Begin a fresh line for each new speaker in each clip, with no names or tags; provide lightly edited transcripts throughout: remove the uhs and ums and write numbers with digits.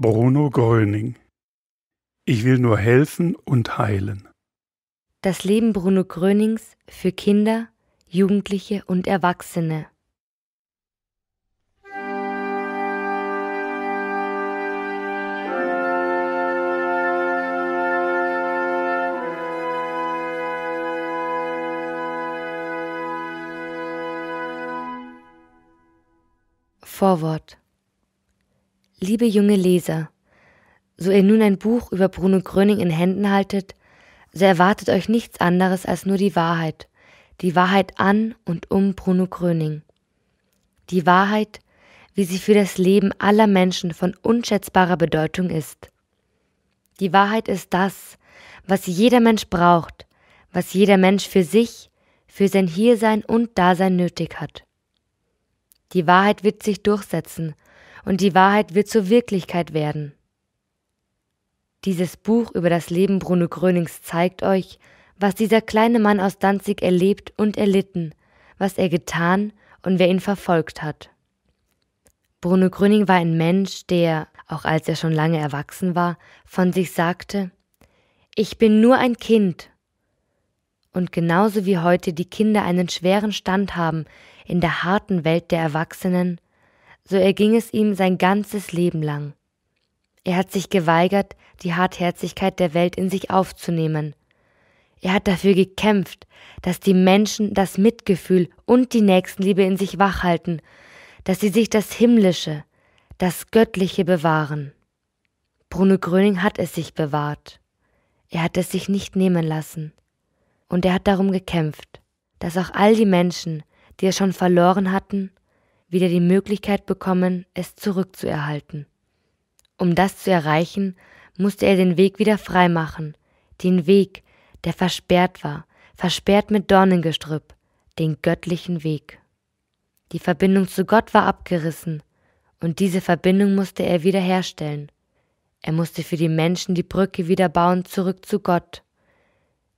Bruno Gröning. Ich will nur helfen und heilen.
Das Leben Bruno Grönings für Kinder, Jugendliche und Erwachsene. Vorwort. Liebe junge Leser, so ihr nun ein Buch über Bruno Gröning in Händen haltet, so erwartet euch nichts anderes als nur die Wahrheit an und um Bruno Gröning. Die Wahrheit, wie sie für das Leben aller Menschen von unschätzbarer Bedeutung ist. Die Wahrheit ist das, was jeder Mensch braucht, was jeder Mensch für sich, für sein Hiersein und Dasein nötig hat. Die Wahrheit wird sich durchsetzen und die Wahrheit wird zur Wirklichkeit werden. Dieses Buch über das Leben Bruno Grönings zeigt euch, was dieser kleine Mann aus Danzig erlebt und erlitten, was er getan und wer ihn verfolgt hat. Bruno Gröning war ein Mensch, der, auch als er schon lange erwachsen war, von sich sagte: Ich bin nur ein Kind. Und genauso wie heute die Kinder einen schweren Stand haben in der harten Welt der Erwachsenen, so erging es ihm sein ganzes Leben lang. Er hat sich geweigert, die Hartherzigkeit der Welt in sich aufzunehmen. Er hat dafür gekämpft, dass die Menschen das Mitgefühl und die Nächstenliebe in sich wachhalten, dass sie sich das Himmlische, das Göttliche bewahren. Bruno Gröning hat es sich bewahrt. Er hat es sich nicht nehmen lassen. Und er hat darum gekämpft, dass auch all die Menschen, die es schon verloren hatten, wieder die Möglichkeit bekommen, es zurückzuerhalten. Um das zu erreichen, musste er den Weg wieder frei machen, den Weg, der versperrt war, versperrt mit Dornengestrüpp, den göttlichen Weg. Die Verbindung zu Gott war abgerissen, und diese Verbindung musste er wiederherstellen. Er musste für die Menschen die Brücke wieder bauen zurück zu Gott.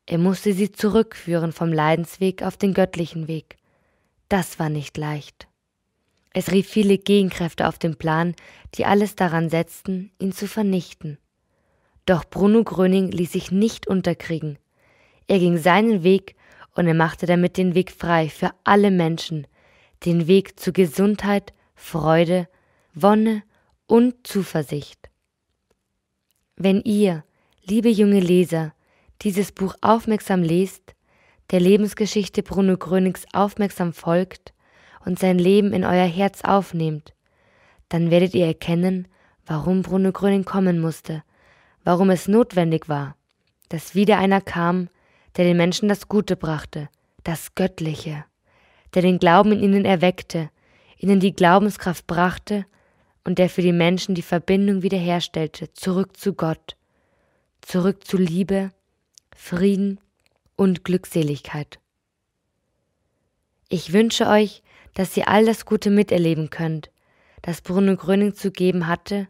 Er musste sie zurückführen vom Leidensweg auf den göttlichen Weg. Das war nicht leicht. Es rief viele Gegenkräfte auf den Plan, die alles daran setzten, ihn zu vernichten. Doch Bruno Gröning ließ sich nicht unterkriegen. Er ging seinen Weg und er machte damit den Weg frei für alle Menschen, den Weg zu Gesundheit, Freude, Wonne und Zuversicht. Wenn ihr, liebe junge Leser, dieses Buch aufmerksam lest, der Lebensgeschichte Bruno Grönings aufmerksam folgt und sein Leben in euer Herz aufnehmt, dann werdet ihr erkennen, warum Bruno Gröning kommen musste, warum es notwendig war, dass wieder einer kam, der den Menschen das Gute brachte, das Göttliche, der den Glauben in ihnen erweckte, ihnen die Glaubenskraft brachte und der für die Menschen die Verbindung wiederherstellte, zurück zu Gott, zurück zu Liebe, Frieden und Glückseligkeit. Ich wünsche euch, dass ihr all das Gute miterleben könnt, das Bruno Gröning zu geben hatte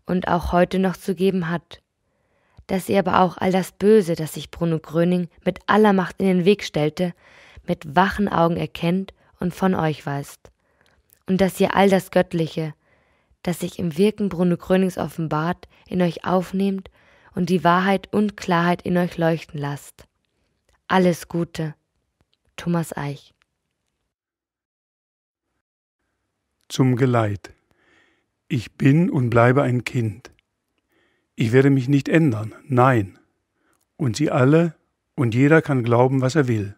und auch heute noch zu geben hat. Dass ihr aber auch all das Böse, das sich Bruno Gröning mit aller Macht in den Weg stellte, mit wachen Augen erkennt und von euch weist. Und dass ihr all das Göttliche, das sich im Wirken Bruno Grönings offenbart, in euch aufnehmt und die Wahrheit und Klarheit in euch leuchten lasst. Alles Gute. Thomas Eich.
Zum Geleit. Ich bin und bleibe ein Kind. Ich werde mich nicht ändern, nein. Und Sie alle und jeder kann glauben, was er will.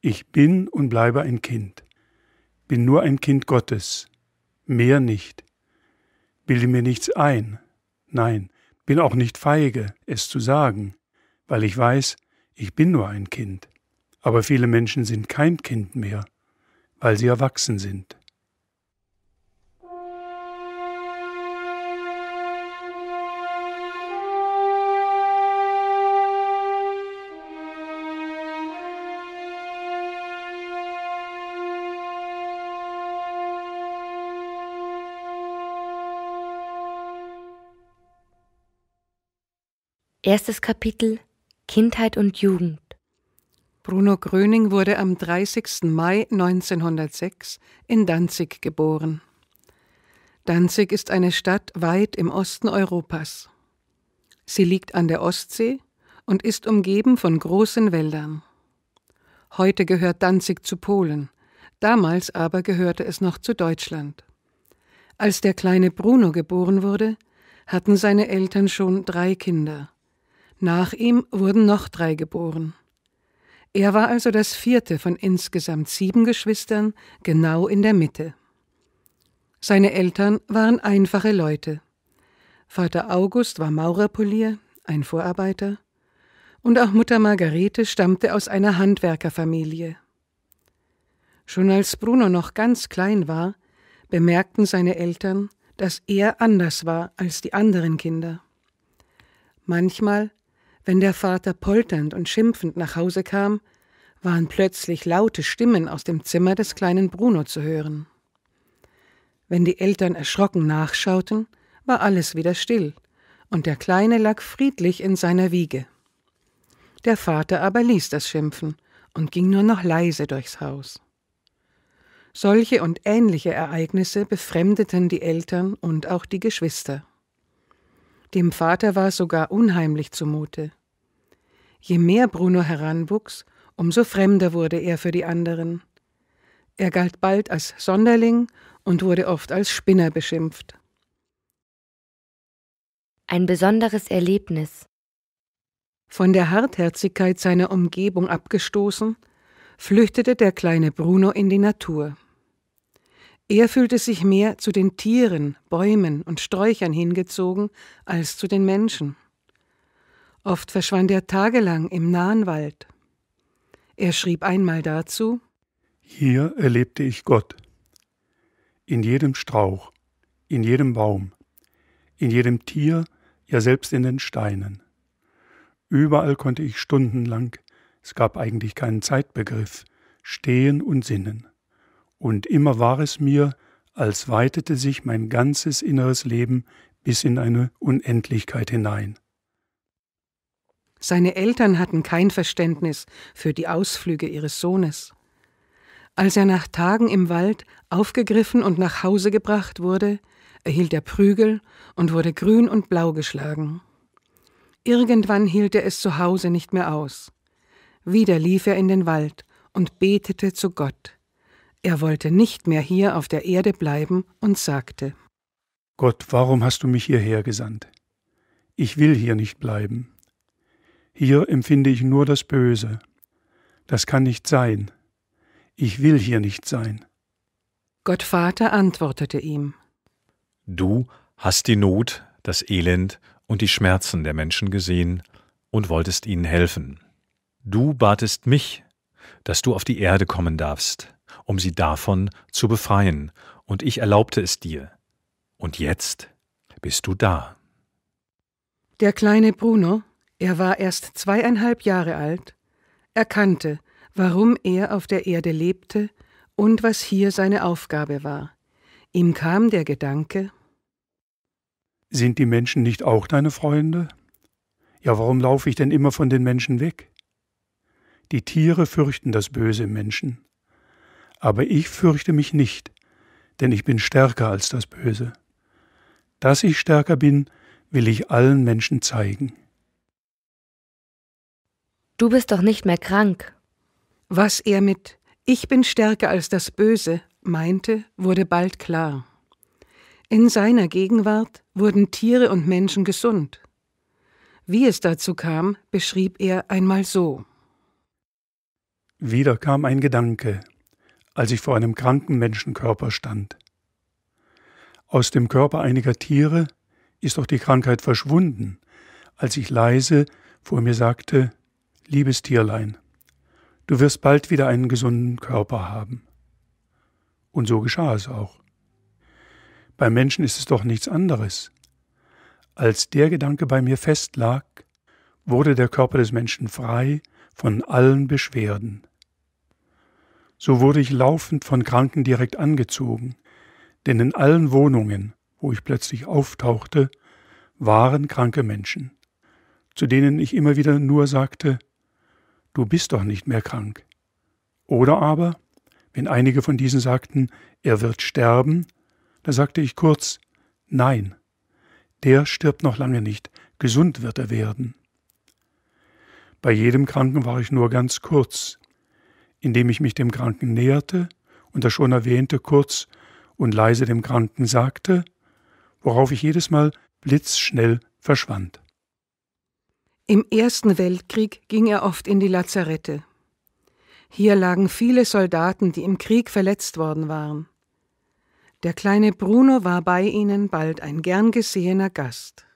Ich bin und bleibe ein Kind. Bin nur ein Kind Gottes, mehr nicht. Bilde mir nichts ein, nein, bin auch nicht feige, es zu sagen, weil ich weiß, ich bin nur ein Kind. Aber viele Menschen sind kein Kind mehr, weil sie erwachsen sind.
Erstes Kapitel: Kindheit und Jugend.
Bruno Gröning wurde am 30. Mai 1906 in Danzig geboren. Danzig ist eine Stadt weit im Osten Europas. Sie liegt an der Ostsee und ist umgeben von großen Wäldern. Heute gehört Danzig zu Polen, damals aber gehörte es noch zu Deutschland. Als der kleine Bruno geboren wurde, hatten seine Eltern schon 3 Kinder. Nach ihm wurden noch 3 geboren. Er war also das 4. von insgesamt 7 Geschwistern, genau in der Mitte. Seine Eltern waren einfache Leute. Vater August war Maurerpolier, ein Vorarbeiter, und auch Mutter Margarete stammte aus einer Handwerkerfamilie. Schon als Bruno noch ganz klein war, bemerkten seine Eltern, dass er anders war als die anderen Kinder. Manchmal, wenn der Vater polternd und schimpfend nach Hause kam, waren plötzlich laute Stimmen aus dem Zimmer des kleinen Bruno zu hören. Wenn die Eltern erschrocken nachschauten, war alles wieder still, und der Kleine lag friedlich in seiner Wiege. Der Vater aber ließ das Schimpfen und ging nur noch leise durchs Haus. Solche und ähnliche Ereignisse befremdeten die Eltern und auch die Geschwister. Dem Vater war sogar unheimlich zumute. Je mehr Bruno heranwuchs, umso fremder wurde er für die anderen. Er galt bald als Sonderling und wurde oft als Spinner beschimpft.
Ein besonderes Erlebnis.
Von der Hartherzigkeit seiner Umgebung abgestoßen, flüchtete der kleine Bruno in die Natur. Er fühlte sich mehr zu den Tieren, Bäumen und Sträuchern hingezogen als zu den Menschen. Oft verschwand er tagelang im nahen Wald. Er schrieb einmal dazu:
Hier erlebte ich Gott. In jedem Strauch, in jedem Baum, in jedem Tier, ja selbst in den Steinen. Überall konnte ich stundenlang, es gab eigentlich keinen Zeitbegriff, stehen und sinnen. Und immer war es mir, als weitete sich mein ganzes inneres Leben bis in eine Unendlichkeit hinein.
Seine Eltern hatten kein Verständnis für die Ausflüge ihres Sohnes. Als er nach Tagen im Wald aufgegriffen und nach Hause gebracht wurde, erhielt er Prügel und wurde grün und blau geschlagen. Irgendwann hielt er es zu Hause nicht mehr aus. Wieder lief er in den Wald und betete zu Gott. Er wollte nicht mehr hier auf der Erde bleiben und sagte:
Gott, warum hast du mich hierher gesandt? Ich will hier nicht bleiben. Hier empfinde ich nur das Böse. Das kann nicht sein. Ich will hier nicht sein.
Gott Vater antwortete ihm:
Du hast die Not, das Elend und die Schmerzen der Menschen gesehen und wolltest ihnen helfen. Du batest mich, dass du auf die Erde kommen darfst, um sie davon zu befreien, und ich erlaubte es dir. Und jetzt bist du da.
Der kleine Bruno, er war erst 2,5 Jahre alt, erkannte, warum er auf der Erde lebte und was hier seine Aufgabe war. Ihm kam der Gedanke:
Sind die Menschen nicht auch deine Freunde? Ja, warum laufe ich denn immer von den Menschen weg? Die Tiere fürchten das Böse im Menschen. Aber ich fürchte mich nicht, denn ich bin stärker als das Böse. Dass ich stärker bin, will ich allen Menschen zeigen.
Du bist doch nicht mehr krank.
Was er mit »Ich bin stärker als das Böse« meinte, wurde bald klar. In seiner Gegenwart wurden Tiere und Menschen gesund. Wie es dazu kam, beschrieb er einmal so:
Wieder kam ein Gedanke, als ich vor einem kranken Menschenkörper stand. Aus dem Körper einiger Tiere ist doch die Krankheit verschwunden, als ich leise vor mir sagte: Liebes Tierlein, du wirst bald wieder einen gesunden Körper haben. Und so geschah es auch. Beim Menschen ist es doch nichts anderes. Als der Gedanke bei mir festlag, wurde der Körper des Menschen frei von allen Beschwerden. So wurde ich laufend von Kranken direkt angezogen, denn in allen Wohnungen, wo ich plötzlich auftauchte, waren kranke Menschen, zu denen ich immer wieder nur sagte: Du bist doch nicht mehr krank. Oder aber, wenn einige von diesen sagten, er wird sterben, Da sagte ich kurz: Nein, der stirbt noch lange nicht, gesund wird er werden. Bei jedem Kranken war ich nur ganz kurz, indem ich mich dem Kranken näherte und das schon Erwähnte kurz und leise dem Kranken sagte, worauf ich jedes Mal blitzschnell verschwand.
Im Ersten Weltkrieg ging er oft in die Lazarette. Hier lagen viele Soldaten, die im Krieg verletzt worden waren. Der kleine Bruno war bei ihnen bald ein gern gesehener Gast.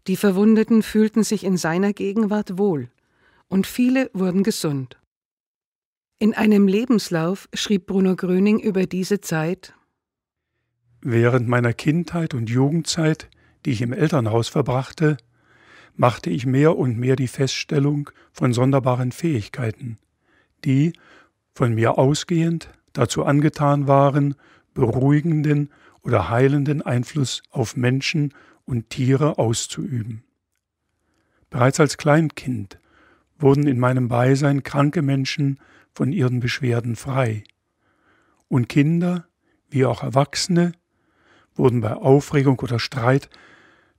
Die Verwundeten fühlten sich in seiner Gegenwart wohl und viele wurden gesund. In einem Lebenslauf schrieb Bruno Gröning über diese Zeit:
Während meiner Kindheit und Jugendzeit, die ich im Elternhaus verbrachte, machte ich mehr und mehr die Feststellung von sonderbaren Fähigkeiten, die, von mir ausgehend, dazu angetan waren, beruhigenden oder heilenden Einfluss auf Menschen und Tiere auszuüben. Bereits als Kleinkind wurden in meinem Beisein kranke Menschen von ihren Beschwerden frei, und Kinder, wie auch Erwachsene, wurden bei Aufregung oder Streit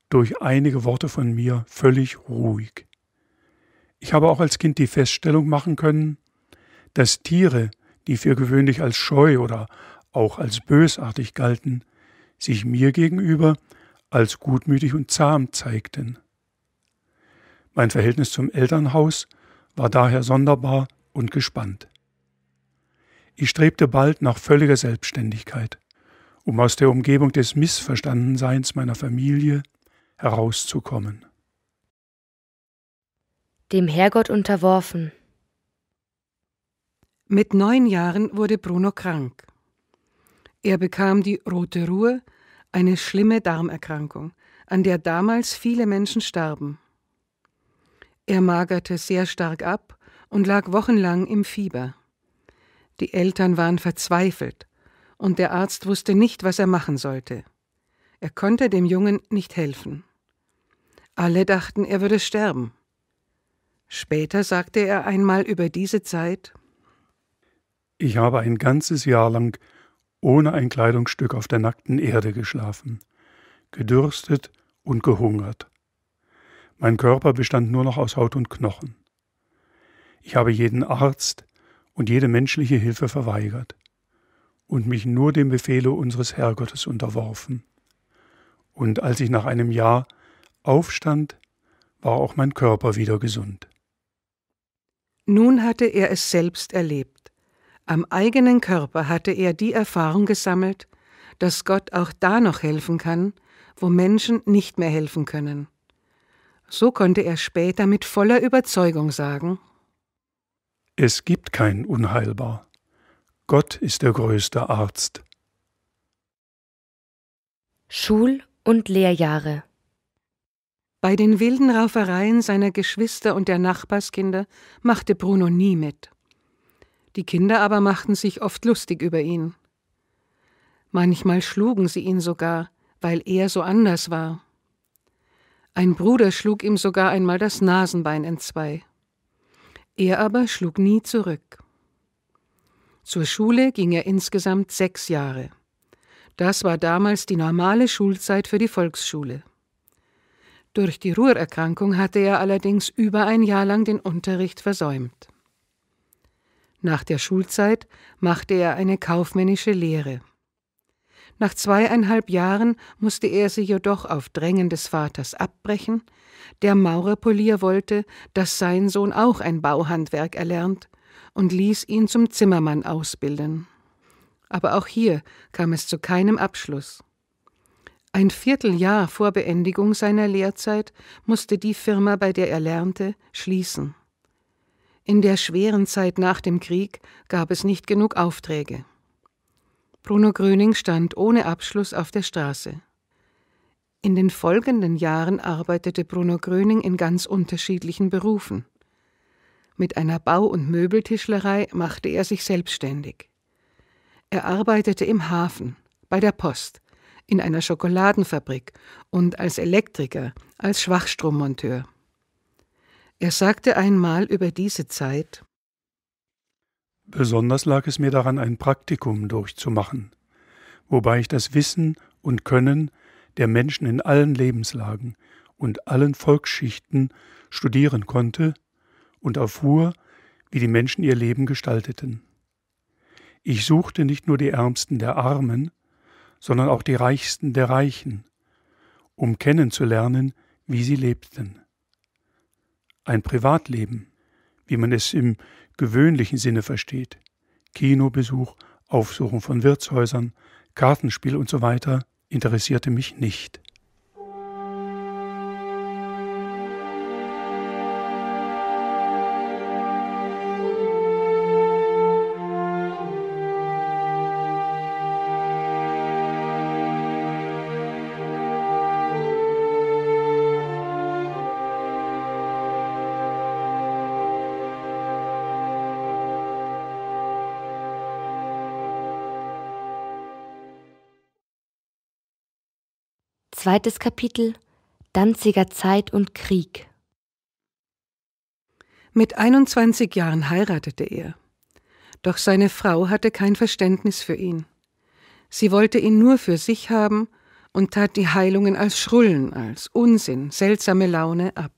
durch einige Worte von mir völlig ruhig. Ich habe auch als Kind die Feststellung machen können, dass Tiere, die für gewöhnlich als scheu oder auch als bösartig galten, sich mir gegenüber als gutmütig und zahm zeigten. Mein Verhältnis zum Elternhaus war daher sonderbar und gespannt. Ich strebte bald nach völliger Selbstständigkeit, um aus der Umgebung des Missverstandenseins meiner Familie herauszukommen.
Dem Herrgott unterworfen.
Mit 9 Jahren wurde Bruno krank. Er bekam die Rote Ruhr, eine schlimme Darmerkrankung, an der damals viele Menschen starben. Er magerte sehr stark ab und lag wochenlang im Fieber. Die Eltern waren verzweifelt und der Arzt wusste nicht, was er machen sollte. Er konnte dem Jungen nicht helfen. Alle dachten, er würde sterben. Später sagte er einmal über diese Zeit:
Ich habe ein ganzes Jahr lang ohne ein Kleidungsstück auf der nackten Erde geschlafen, gedürstet und gehungert. Mein Körper bestand nur noch aus Haut und Knochen. Ich habe jeden Arzt und jede menschliche Hilfe verweigert und mich nur dem Befehle unseres Herrgottes unterworfen. Und als ich nach einem Jahr aufstand, war auch mein Körper wieder gesund.
Nun hatte er es selbst erlebt. Am eigenen Körper hatte er die Erfahrung gesammelt, dass Gott auch da noch helfen kann, wo Menschen nicht mehr helfen können. So konnte er später mit voller Überzeugung sagen:
Es gibt kein Unheilbar. Gott ist der größte Arzt.
Schul- und Lehrjahre.
Bei den wilden Raufereien seiner Geschwister und der Nachbarskinder machte Bruno nie mit. Die Kinder aber machten sich oft lustig über ihn. Manchmal schlugen sie ihn sogar, weil er so anders war. Ein Bruder schlug ihm sogar einmal das Nasenbein entzwei. Er aber schlug nie zurück. Zur Schule ging er insgesamt 6 Jahre. Das war damals die normale Schulzeit für die Volksschule. Durch die Ruhrerkrankung hatte er allerdings über ein Jahr lang den Unterricht versäumt. Nach der Schulzeit machte er eine kaufmännische Lehre. Nach 2,5 Jahren musste er sie jedoch auf Drängen des Vaters abbrechen. Der Maurerpolier wollte, dass sein Sohn auch ein Bauhandwerk erlernt und ließ ihn zum Zimmermann ausbilden. Aber auch hier kam es zu keinem Abschluss. Ein Vierteljahr vor Beendigung seiner Lehrzeit musste die Firma, bei der er lernte, schließen. In der schweren Zeit nach dem Krieg gab es nicht genug Aufträge. Bruno Gröning stand ohne Abschluss auf der Straße. In den folgenden Jahren arbeitete Bruno Gröning in ganz unterschiedlichen Berufen. Mit einer Bau- und Möbeltischlerei machte er sich selbstständig. Er arbeitete im Hafen, bei der Post, in einer Schokoladenfabrik und als Elektriker, als Schwachstrommonteur. Er sagte einmal über diese Zeit:
Besonders lag es mir daran, ein Praktikum durchzumachen, wobei ich das Wissen und Können der Menschen in allen Lebenslagen und allen Volksschichten studieren konnte und erfuhr, wie die Menschen ihr Leben gestalteten. Ich suchte nicht nur die Ärmsten der Armen, sondern auch die Reichsten der Reichen, um kennenzulernen, wie sie lebten. Ein Privatleben, wie man es im gewöhnlichen Sinne versteht, Kinobesuch, Aufsuchen von Wirtshäusern, Kartenspiel und so weiter, interessierte mich nicht.
Zweites Kapitel: Danziger Zeit und Krieg.
Mit 21 Jahren heiratete er. Doch seine Frau hatte kein Verständnis für ihn. Sie wollte ihn nur für sich haben und tat die Heilungen als Schrullen, als Unsinn, seltsame Laune ab.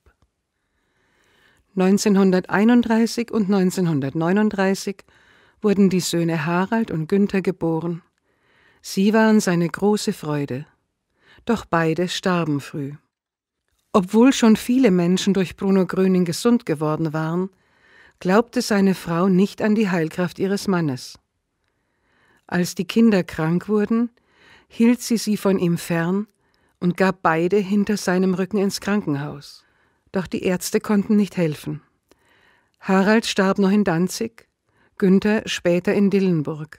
1931 und 1939 wurden die Söhne Harald und Günther geboren. Sie waren seine große Freude. Doch beide starben früh. Obwohl schon viele Menschen durch Bruno Gröning gesund geworden waren, glaubte seine Frau nicht an die Heilkraft ihres Mannes. Als die Kinder krank wurden, hielt sie von ihm fern und gab beide hinter seinem Rücken ins Krankenhaus. Doch die Ärzte konnten nicht helfen. Harald starb noch in Danzig, Günther später in Dillenburg.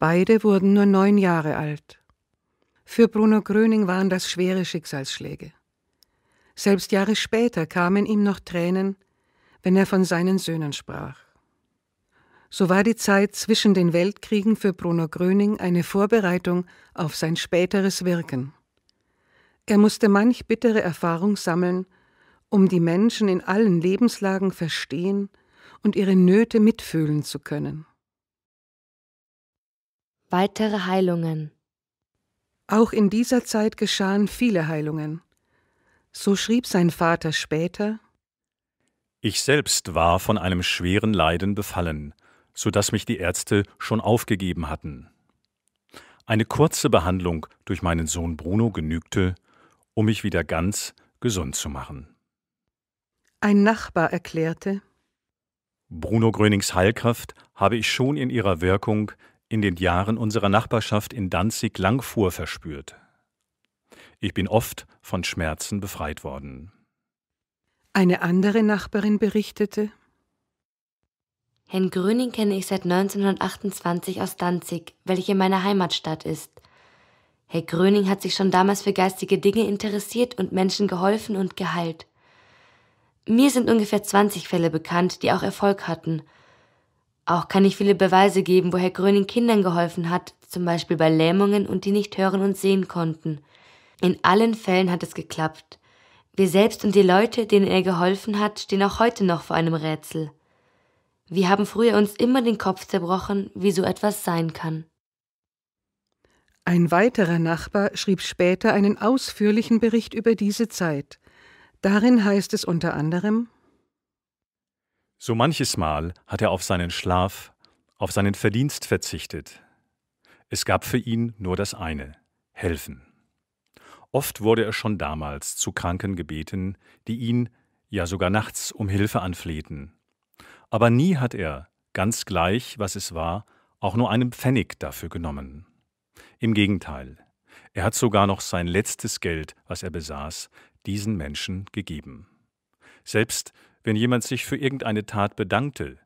Beide wurden nur 9 Jahre alt. Für Bruno Gröning waren das schwere Schicksalsschläge. Selbst Jahre später kamen ihm noch Tränen, wenn er von seinen Söhnen sprach. So war die Zeit zwischen den Weltkriegen für Bruno Gröning eine Vorbereitung auf sein späteres Wirken. Er musste manch bittere Erfahrung sammeln, um die Menschen in allen Lebenslagen verstehen und ihre Nöte mitfühlen zu können.
Weitere Heilungen.
Auch in dieser Zeit geschahen viele Heilungen. So schrieb sein Vater später:
Ich selbst war von einem schweren Leiden befallen, so dass mich die Ärzte schon aufgegeben hatten. Eine kurze Behandlung durch meinen Sohn Bruno genügte, um mich wieder ganz gesund zu machen.
Ein Nachbar erklärte:
Bruno Grönings Heilkraft habe ich schon in ihrer Wirkung in den Jahren unserer Nachbarschaft in Danzig-Langfuhr verspürt. Ich bin oft von Schmerzen befreit worden.
Eine andere Nachbarin berichtete:
Herrn Gröning kenne ich seit 1928 aus Danzig, welche meine Heimatstadt ist. Herr Gröning hat sich schon damals für geistige Dinge interessiert und Menschen geholfen und geheilt. Mir sind ungefähr 20 Fälle bekannt, die auch Erfolg hatten. Auch kann ich viele Beweise geben, wo Herr Gröning Kindern geholfen hat, zum Beispiel bei Lähmungen und die nicht hören und sehen konnten. In allen Fällen hat es geklappt. Wir selbst und die Leute, denen er geholfen hat, stehen auch heute noch vor einem Rätsel. Wir haben früher uns immer den Kopf zerbrochen, wie so etwas sein kann.
Ein weiterer Nachbar schrieb später einen ausführlichen Bericht über diese Zeit. Darin heißt es unter anderem:
So manches Mal hat er auf seinen Schlaf, auf seinen Verdienst verzichtet. Es gab für ihn nur das eine: helfen. Oft wurde er schon damals zu Kranken gebeten, die ihn, ja sogar nachts, um Hilfe anflehten. Aber nie hat er, ganz gleich, was es war, auch nur einen Pfennig dafür genommen. Im Gegenteil, er hat sogar noch sein letztes Geld, was er besaß, diesen Menschen gegeben. Selbst wenn jemand sich für irgendeine Tat bedankte,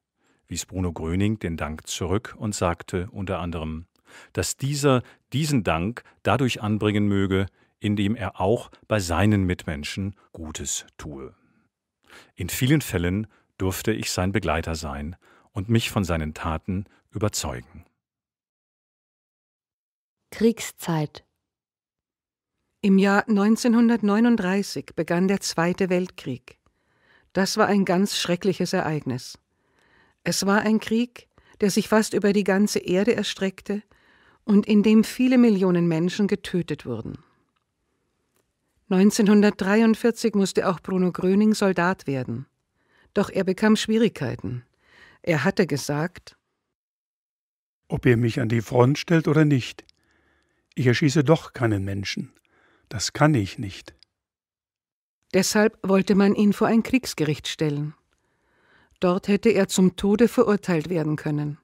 wies Bruno Gröning den Dank zurück und sagte unter anderem, dass dieser diesen Dank dadurch anbringen möge, indem er auch bei seinen Mitmenschen Gutes tue. In vielen Fällen durfte ich sein Begleiter sein und mich von seinen Taten überzeugen.
Kriegszeit.
Im Jahr 1939 begann der Zweite Weltkrieg. Das war ein ganz schreckliches Ereignis. Es war ein Krieg, der sich fast über die ganze Erde erstreckte und in dem viele Millionen Menschen getötet wurden. 1943 musste auch Bruno Gröning Soldat werden. Doch er bekam Schwierigkeiten. Er hatte gesagt:
Ob ihr mich an die Front stellt oder nicht, ich erschieße doch keinen Menschen. Das kann ich nicht.
Deshalb wollte man ihn vor ein Kriegsgericht stellen. Dort hätte er zum Tode verurteilt werden können.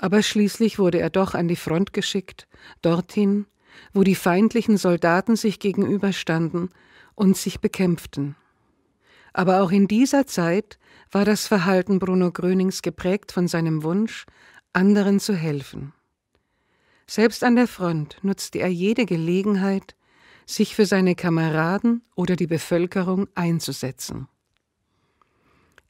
Aber schließlich wurde er doch an die Front geschickt, dorthin, wo die feindlichen Soldaten sich gegenüberstanden und sich bekämpften. Aber auch in dieser Zeit war das Verhalten Bruno Grönings geprägt von seinem Wunsch, anderen zu helfen. Selbst an der Front nutzte er jede Gelegenheit, sich für seine Kameraden oder die Bevölkerung einzusetzen.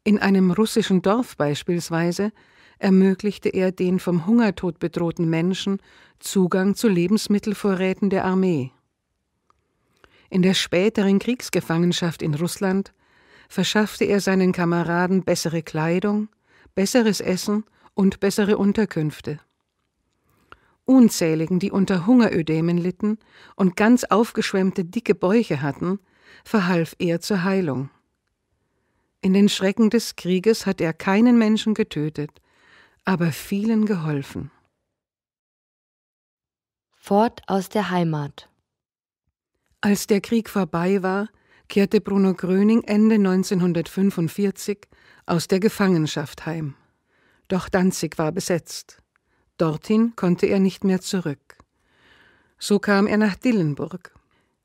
In einem russischen Dorf beispielsweise ermöglichte er den vom Hungertod bedrohten Menschen Zugang zu Lebensmittelvorräten der Armee. In der späteren Kriegsgefangenschaft in Russland verschaffte er seinen Kameraden bessere Kleidung, besseres Essen und bessere Unterkünfte. Unzähligen, die unter Hungerödemen litten und ganz aufgeschwemmte dicke Bäuche hatten, verhalf er zur Heilung. In den Schrecken des Krieges hat er keinen Menschen getötet, aber vielen geholfen.
Fort aus der Heimat.
Als der Krieg vorbei war, kehrte Bruno Gröning Ende 1945 aus der Gefangenschaft heim. Doch Danzig war besetzt. Dorthin konnte er nicht mehr zurück. So kam er nach Dillenburg.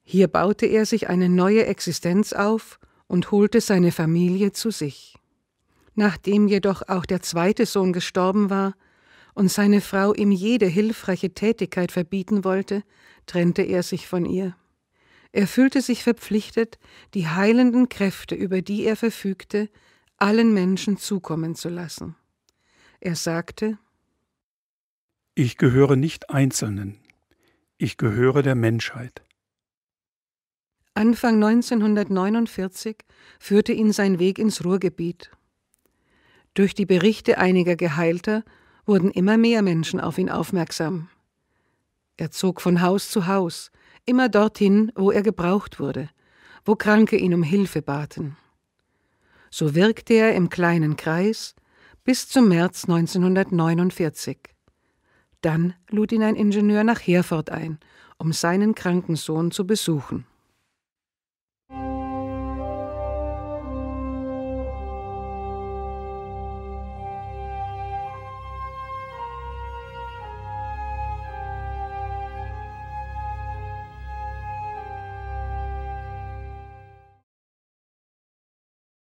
Hier baute er sich eine neue Existenz auf und holte seine Familie zu sich. Nachdem jedoch auch der zweite Sohn gestorben war und seine Frau ihm jede hilfreiche Tätigkeit verbieten wollte, trennte er sich von ihr. Er fühlte sich verpflichtet, die heilenden Kräfte, über die er verfügte, allen Menschen zukommen zu lassen. Er sagte:
Ich gehöre nicht Einzelnen, ich gehöre der Menschheit.
Anfang 1949 führte ihn sein Weg ins Ruhrgebiet. Durch die Berichte einiger Geheilter wurden immer mehr Menschen auf ihn aufmerksam. Er zog von Haus zu Haus, immer dorthin, wo er gebraucht wurde, wo Kranke ihn um Hilfe baten. So wirkte er im kleinen Kreis bis zum März 1949. Dann lud ihn ein Ingenieur nach Herford ein, um seinen kranken Sohn zu besuchen.